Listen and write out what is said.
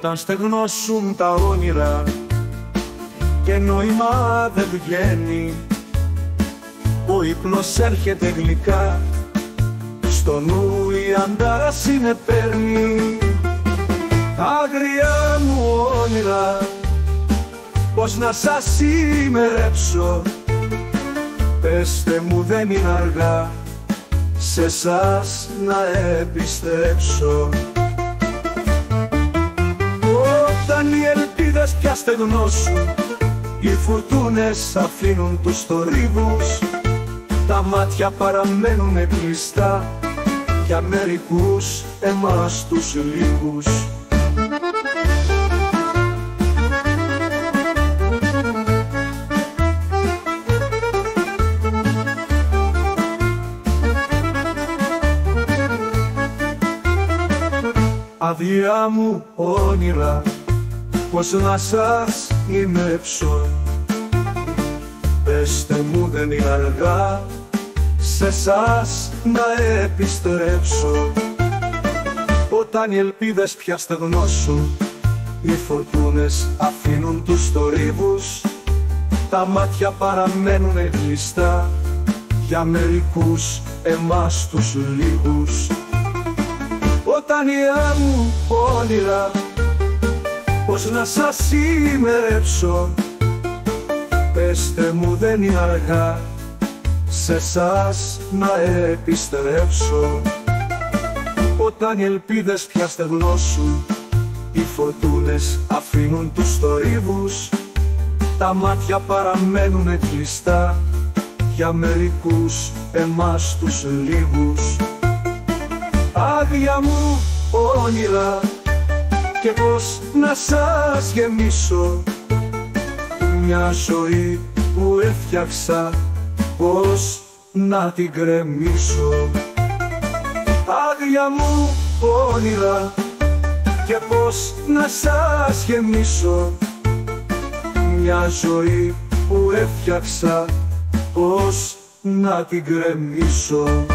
Όταν στεγνώσουν τα όνειρα και νόημα δεν βγαίνει, ο ύπνος έρχεται γλυκά, στο νου η αντάραση με παίρνει. Άγρια μου όνειρα, πώς να σας ημερέψω, πέστε μου δεν είναι αργά σε εσάς να επιστρέψω. Όταν οι ελπίδες πια στεγνώσουν, οι φουρτούνες αφήνουν τους θορύβους, τα μάτια παραμένουν κλειστά για μερικούς εμάς τους λίγους. Άδεια μου όνειρα, πώς να σας ημέψω, πέστε μου δεν είναι αργά σε εσάς να επιστρέψω. Όταν οι ελπίδες πια στεγνώσουν, οι φορτούνες αφήνουν τους θορύβους, τα μάτια παραμένουν κλειστά για μερικούς εμάς τους λίγους. Όταν οι μου όνειρα, πώς να σας ημερέψω, πέστε μου δεν είναι αργά σε εσάς να επιστρέψω. Όταν οι ελπίδες πια στεγνώσουν, οι φωτούνες αφήνουν τους θορύβους, τα μάτια παραμένουν κλειστά για μερικούς εμάς τους λίγους. Άδεια μου όνειρα, και πώς να σας γεμίσω μια ζωή που έφτιαξα, πώς να την γκρεμίσω. Άδεια μου όνειρα, και πώς να σας γεμίσω μια ζωή που έφτιαξα, πώς να την γκρεμίσω.